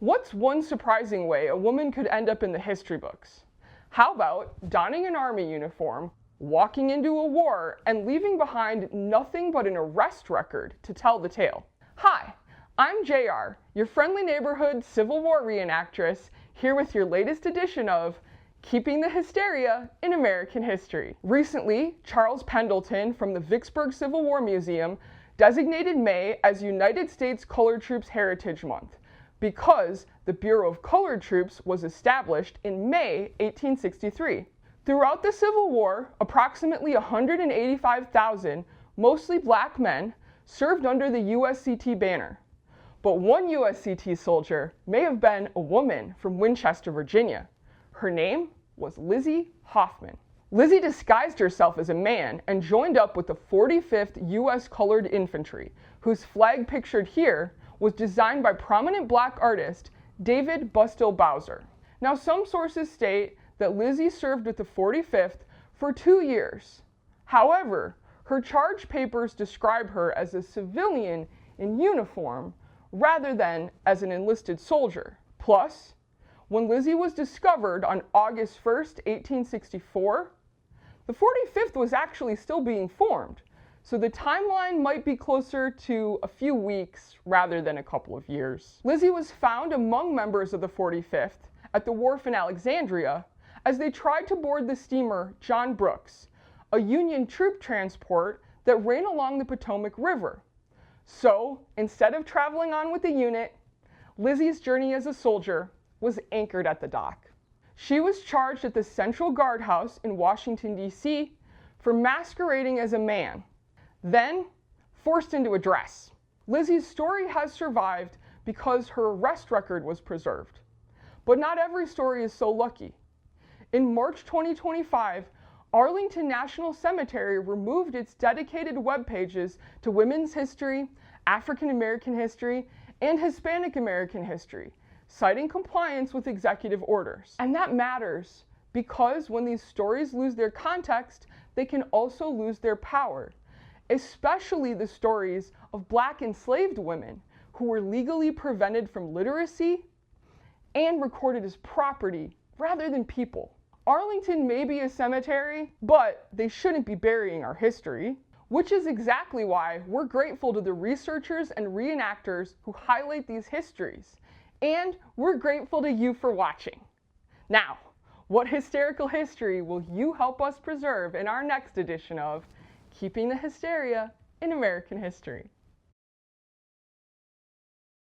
What's one surprising way a woman could end up in the history books? How about donning an army uniform, walking into a war, and leaving behind nothing but an arrest record to tell the tale? Hi, I'm JR, your friendly neighborhood Civil War reenactress, here with your latest edition of Keeping the Hysteria in American History. Recently, Charles Pendleton from the Vicksburg Civil War Museum designated May as United States Colored Troops Heritage Month, because the Bureau of Colored Troops was established in May 1863. Throughout the Civil War, approximately 185,000, mostly black men, served under the USCT banner. But one USCT soldier may have been a woman from Winchester, Virginia. Her name was Lizzie Hoffman. Lizzie disguised herself as a man and joined up with the 45th U.S. Colored Infantry, whose flag pictured here was designed by prominent black artist David Bustill Bowser. Now, some sources state that Lizzie served with the 45th for 2 years. However, her charge papers describe her as a civilian in uniform rather than as an enlisted soldier. Plus, when Lizzie was discovered on August 1st, 1864, the 45th was actually still being formed. So the timeline might be closer to a few weeks rather than a couple of years. Lizzie was found among members of the 45th at the wharf in Alexandria as they tried to board the steamer John Brooks, a Union troop transport that ran along the Potomac River. So instead of traveling on with the unit, Lizzie's journey as a soldier was anchored at the dock. She was charged at the Central Guardhouse in Washington, D.C. for masquerading as a man, then forced into a dress. Lizzie's story has survived because her arrest record was preserved. But not every story is so lucky. In March 2025, Arlington National Cemetery removed its dedicated web pages to women's history, African American history, and Hispanic American history, citing compliance with executive orders. And that matters because when these stories lose their context, they can also lose their power. Especially the stories of black enslaved women who were legally prevented from literacy and recorded as property rather than people. Arlington may be a cemetery, but they shouldn't be burying our history, which is exactly why we're grateful to the researchers and reenactors who highlight these histories, and we're grateful to you for watching. Now, what hysterical history will you help us preserve in our next edition of Keeping the Hysteria in American History?